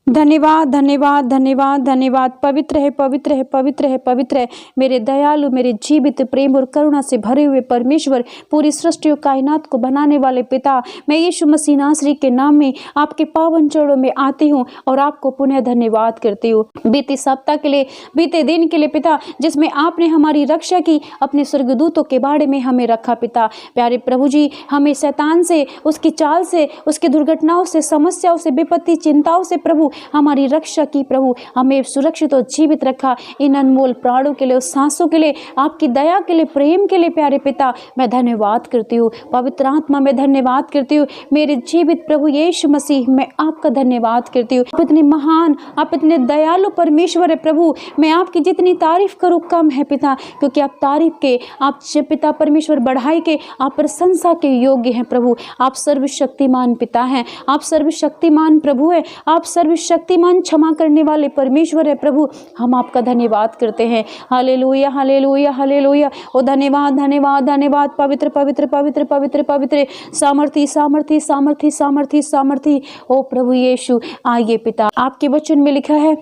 धन्यवाद धन्यवाद धन्यवाद धन्यवाद। पवित्र है पवित्र है पवित्र है पवित्र है मेरे दयालु, मेरे जीवित प्रेम और करुणा से भरे हुए परमेश्वर, पूरी सृष्टि और कायनात को बनाने वाले पिता, मैं यीशु मसीह नासरी के नाम में आपके पावन चरणों में आती हूँ और आपको पुनः धन्यवाद करती हूँ बीते सप्ताह के लिए, बीते दिन के लिए पिता, जिसमें आपने हमारी रक्षा की, अपने स्वर्गदूतों के बाड़े में हमें रखा पिता। प्यारे प्रभु जी, हमें शैतान से, उसकी चाल से, उसकी दुर्घटनाओं से, समस्याओं से, विपत्ति, चिंताओं से प्रभु हमारी रक्षा की प्रभु, हमें सुरक्षित और जीवित रखा। इन अनमोल प्राणों के लिए, उस सांसों के लिए, आपकी दया के लिए, प्रेम के लिए प्यारे पिता मैं धन्यवाद करती हूँ। पवित्र आत्मा मैं धन्यवाद करती हूँ। मेरे जीवित प्रभु यीशु मसीह मैं आपका धन्यवाद करती हूँ। आप इतने महान, आप इतने दयालु परमेश्वर है प्रभु, मैं आपकी जितनी तारीफ करूँ कम है पिता, क्योंकि आप तारीफ के, आप पिता परमेश्वर बढ़ाई के, आप प्रशंसा के योग्य हैं प्रभु। आप सर्वशक्तिमान पिता हैं, आप सर्वशक्तिमान प्रभु है, आप सर्वशक्तिमान क्षमा करने वाले परमेश्वर है प्रभु। हम आपका धन्यवाद करते हैं। Hallelujah hallelujah hallelujah. ओ धन्यवाद धन्यवाद धन्यवाद। पवित्र पवित्र पवित्र पवित्र पवित्र, सामर्थी सामर्थी सामर्थी सामर्थी सामर्थी ओ प्रभु यीशु। आइए पिता, आपके वचन में लिखा है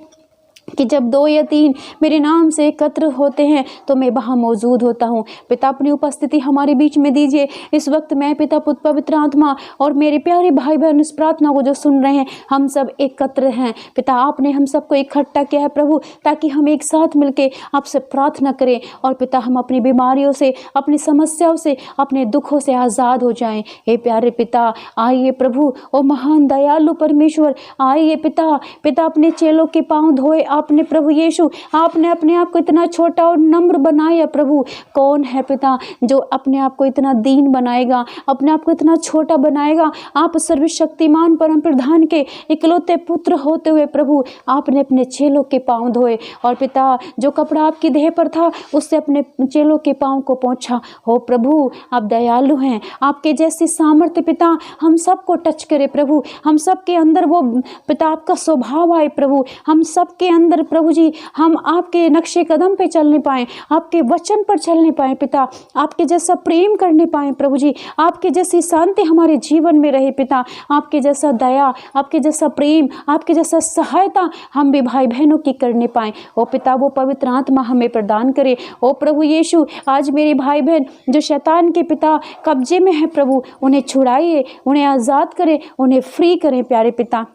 कि जब 2 या 3 मेरे नाम से एकत्र होते हैं तो मैं वहाँ मौजूद होता हूँ। पिता, अपनी उपस्थिति हमारे बीच में दीजिए। इस वक्त मैं पिता, पुत्र, पवित्र आत्मा और मेरे प्यारे भाई बहन इस प्रार्थना को जो सुन रहे हैं, हम सब एकत्र हैं पिता। आपने हम सबको इकट्ठा किया है प्रभु, ताकि हम एक साथ मिलके आपसे प्रार्थना करें और पिता हम अपनी बीमारियों से, अपनी समस्याओं से, अपने दुखों से आज़ाद हो जाएं। हे प्यारे पिता, आइए प्रभु, ओ महान दयालु परमेश्वर, आइए पिता। पिता, अपने चेलों के पाँव धोए आपने प्रभु यीशु। आपने अपने आप को इतना छोटा और नम्र बनाया प्रभु। कौन है पिता जो अपने आप को इतना दीन बनाएगा, अपने आप को इतना छोटा बनाएगा। आप सर्वशक्तिमान परम प्रधान के इकलौते पुत्र होते हुए प्रभु, आपने अपने चेलों के पाँव धोए और पिता, जो कपड़ा आपकी देह पर था उससे अपने चेलों के पाँव को पोंछा। हो प्रभु, आप दयालु हैं। आपके जैसी सामर्थ्य पिता हम सबको टच करे प्रभु। हम सबके अंदर वो पिता आपका स्वभाव आए प्रभु। हम सबके अंदर प्रभु जी, हम आपके नक्शे कदम पे चलने पाएं, आपके वचन पर चलने पाएं पिता, आपके जैसा प्रेम करने पाएं प्रभु जी, आपके जैसी शांति हमारे जीवन में रहे पिता, आपके जैसा दया, आपके जैसा प्रेम, आपके जैसा सहायता हम भी भाई बहनों की करने पाएं। ओ पिता, वो पवित्र आत्मा हमें प्रदान करे। ओ प्रभु यीशु, आज मेरे भाई बहन जो शैतान के पिता कब्जे में है प्रभु, उन्हें छुड़ाइए, उन्हें आज़ाद करें, उन्हें फ्री करें प्यारे पिता।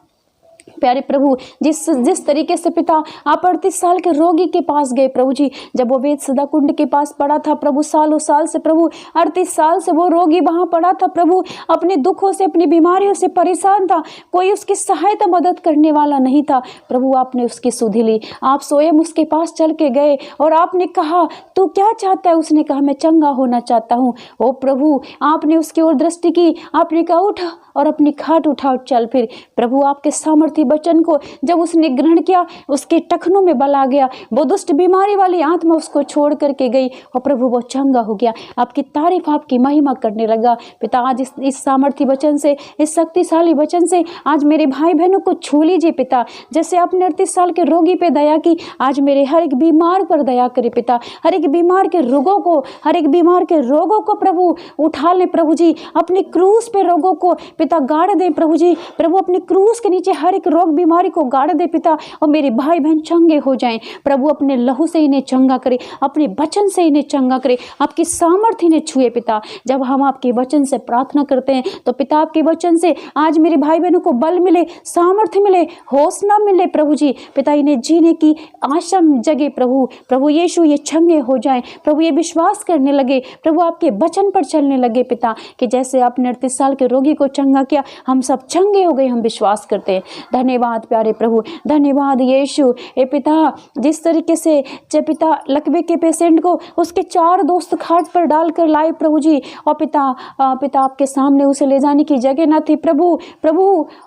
प्यारे प्रभु, जिस तरीके से पिता आप 38 साल के रोगी के पास गए प्रभु जी, जब वो वेदसदा कुंड के पास पड़ा था प्रभु, सालों साल से प्रभु, 38 साल से वो रोगी वहां पड़ा था प्रभु, अपने दुखों से, अपनी बीमारियों से परेशान था, कोई उसकी सहायता मदद करने वाला नहीं था प्रभु। आपने उसकी सुधि ली, आप स्वयं उसके पास चल के गए और आपने कहा, तू क्या चाहता है? उसने कहा, मैं चंगा होना चाहता हूँ। ओ प्रभु, आपने उसकी ओर दृष्टि की, आपने कहा, उठ और अपनी खाट उठा और चल फिर। प्रभु, आपके सामर्थी वचन को जब उसने ग्रहण किया, उसके टखनों में बल आ गया, वो दुष्ट बीमारी वाली आत्मा उसको छोड़ करके गई और प्रभु वो चंगा हो गया। आपकी तारीफ, आपकी महिमा करने लगा पिता। आज इस सामर्थी वचन से, इस शक्तिशाली वचन से आज मेरे भाई बहनों को छू लीजिए पिता। जैसे आपने 38 साल के रोगी पे दया की, आज मेरे हर एक बीमार पर दया करे पिता। हर एक बीमार के रोगों को, हर एक बीमार के रोगों को प्रभु उठा ले प्रभु जी। अपने क्रूस पे रोगों को पिता गाड़ दे प्रभु जी। प्रभु, अपने क्रूस के नीचे हर एक रोग बीमारी को गाड़ दे पिता, और मेरे भाई बहन चंगे हो जाएं प्रभु। अपने लहू से इन्हें चंगा करे, अपने वचन से इन्हें चंगा करे, आपकी सामर्थ्य इन्हें छुए पिता। जब हम आपके वचन से प्रार्थना करते हैं तो पिता, आपके वचन से आज मेरे भाई बहनों को बल मिले, सामर्थ्य मिले, हौसला मिले प्रभु जी। पिता, इन्हें जीने की आशा जगे प्रभु। प्रभु यीशु, ये चंगे हो जाएं प्रभु, ये विश्वास करने लगे प्रभु, आपके वचन पर चलने लगे पिता, कि जैसे आपने 38 साल के रोगी को चंगा किया, हम सब चंगे हो गए। हम विश्वास करते हैं। धन्यवाद प्यारे प्रभु, धन्यवाद यीशु। ए पिता, जिस तरीके से जब पिता लकवे के पेशेंट को उसके 4 दोस्त खाट पर डालकर लाए प्रभु जी, और पिता आपके सामने उसे ले जाने की जगह ना थी प्रभु। प्रभु,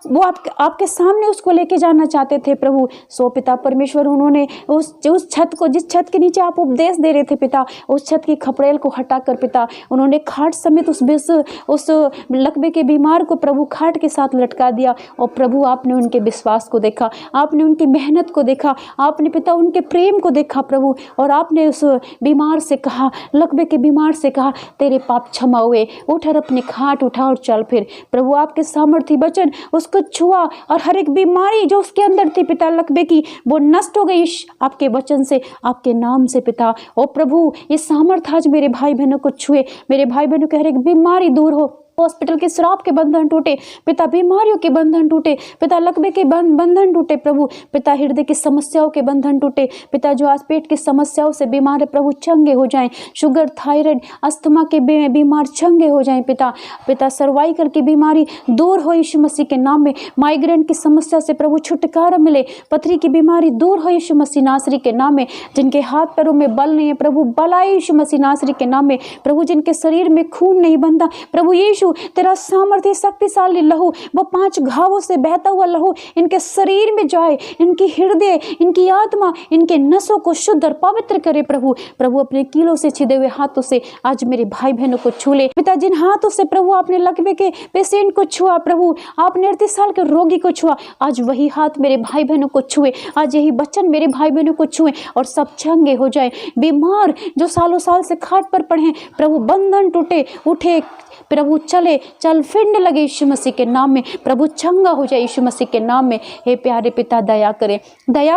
वो आपके सामने उसको लेके जाना चाहते थे प्रभु। सो पिता परमेश्वर, उन्होंने उस छत को, जिस छत के नीचे आप उपदेश दे रहे थे पिता, उस छत की खपड़ेल को हटाकर पिता, उन्होंने खाट समेत उस लकवे के बीमार को प्रभु खाट के साथ लटका दिया, और प्रभु आपने उनके विश्वास को देखा, आपने उनकी मेहनत को देखा, आपने पिता उनके प्रेम को देखा प्रभु, और आपने उस बीमार से कहा, लकवे के बीमार से कहा, तेरे पाप क्षमा हुए, उठ और अपनी खाट उठा और चल फिर। प्रभु आपके सामर्थ्य वचन उसको छुआ और हर एक बीमारी जो उसके अंदर थी पिता लकवे की, वो नष्ट हो गई आपके वचन से, आपके नाम से पिता। ओ प्रभु, ये सामर्थ्य आज मेरे भाई बहनों को छुए, मेरे भाई बहनों की हर एक बीमारी दूर हो, हॉस्पिटल के श्राप के बंधन टूटे पिता, बीमारियों के बंधन टूटे पिता, लकवे के बंधन टूटे प्रभु पिता, हृदय की समस्याओं के बंधन टूटे पिता, जो आज पेट की समस्याओं से बीमार है प्रभु चंगे हो जाएं, शुगर थायराइड अस्थमा के बीमार चंगे हो जाएं पिता, सर्वाइकल की बीमारी दूर हो यीशु मसीह के नाम में, माइग्रेन की समस्या से प्रभु छुटकारा मिले, पथरी की बीमारी दूर हो यीशु मसीह नासरी के नाम में, जिनके हाथ पैरों में बल नहीं है प्रभु बल आए यीशु मसीह नासरी के नाम में प्रभु, जिनके शरीर में खून नहीं बनता प्रभु यीशु, तेरा सामर्थ्य शक्तिशाली लहू, वो 5 घावों से बहता हुआ लहू इनके शरीर में जाए, इनकी हृदय, इनकी आत्मा, इनके नसों को शुद्ध और पवित्र करे प्रभु अपने कीलों से छिदे हुए हाथों से आज मेरे भाई बहनों को छू ले पिता, जिन हाथों से प्रभु आपने लकवे के पेशेंट को छुआ प्रभु, आपने 38 साल के रोगी को छुआ, आज वही हाथ मेरे भाई बहनों को छुए, आज यही वचन मेरे भाई बहनों को छुए और सब चंगे हो जाए। बीमार जो सालों साल से खाट पर पड़े हैं प्रभु, बंधन टूटे, उठे प्रभु, चल फिरने लगे यीशु मसीह के नाम में प्रभु, चंगा हो जाए यीशु मसीह के नाम में। हे प्यारे पिता, दया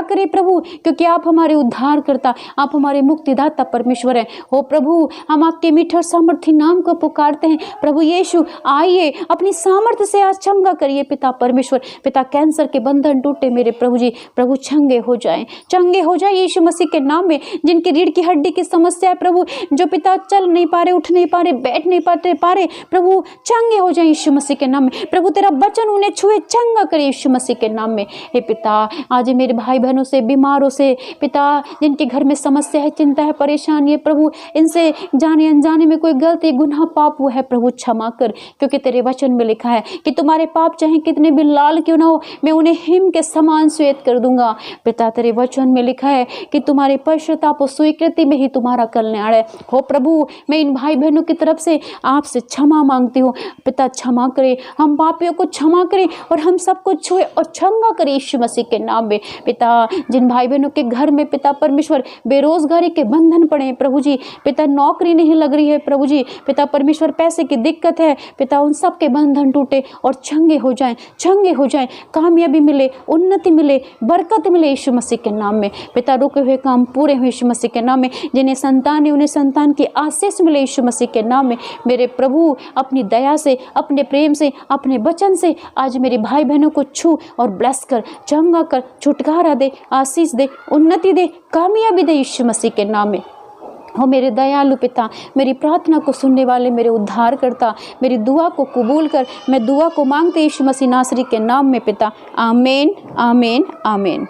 करे प्रभु, क्योंकि आप हमारे उद्धार करता, आप हमारे मुक्तिदाता परमेश्वर हैं। हो प्रभु, हम आपके मीठे और सामर्थ्य नाम को पुकारते हैं प्रभु यीशु, आइए अपनी सामर्थ्य से आज चंगा करिए पिता परमेश्वर पिता, कैंसर के बंधन टूटे मेरे प्रभु जी, प्रभु चंगे हो जाए यीशु मसीह के नाम में। जिनकी रीढ़ की हड्डी की समस्या है प्रभु, जो पिता चल नहीं पा रहे, उठ नहीं पा रहे, बैठ नहीं पा रहे प्रभु, चंगे हो जाए यीशु मसीह के नाम में प्रभु, तेरा वचन उन्हें छुए, चंगा करे यीशु मसीह के नाम में। हे पिता, आज मेरे भाई बहनों से, बीमारों से पिता, जिनके घर में समस्या है, चिंता है, परेशानी है प्रभु, इनसे जाने अनजाने में कोई गलती गुनाह पाप हुआ है प्रभु, क्षमा कर, क्योंकि तेरे वचन में लिखा है कि तुम्हारे पाप चाहे कितने भी लाल क्यों ना हो, मैं उन्हें हिम के समान श्वेत कर दूंगा पिता। तेरे वचन में लिखा है कि तुम्हारे पश्चाताप और स्वीकृति में ही तुम्हारा कल्याण है। हो प्रभु, मैं इन भाई बहनों की तरफ से आपसे क्षमा मांगती हूँ पिता, क्षमा करे, हम पापियों को क्षमा करें और हम सबको छुए और चंगा करे यीशु मसीह के नाम में पिता। जिन भाई बहनों के घर में पिता परमेश्वर बेरोजगारी के बंधन पड़े हैं प्रभु जी पिता, नौकरी नहीं लग रही है प्रभु जी पिता परमेश्वर, पैसे की दिक्कत है पिता, उन सब के बंधन टूटे और चंगे हो जाएं, कामयाबी मिले, उन्नति मिले, बरकत मिले यीशु मसीह के नाम में पिता। रुके हुए काम पूरे हुए यीशु मसीह के नाम में, जिन्हें संतान है उन्हें संतान की आशीष मिले यीशु मसीह के नाम में मेरे प्रभु। अपनी दया से, अपने प्रेम से, अपने वचन से आज मेरे भाई बहनों को छू और ब्लेस कर, चंगा कर, छुटकारा दे, आशीष दे, उन्नति दे, कामयाबी दे यीशु मसीह के नाम में। हो मेरे दयालु पिता, मेरी प्रार्थना को सुनने वाले मेरे उद्धार करता, मेरी दुआ को कबूल कर, मैं दुआ को मांगते यीशु मसीह नासरी के नाम में पिता, आमीन आमीन आमीन।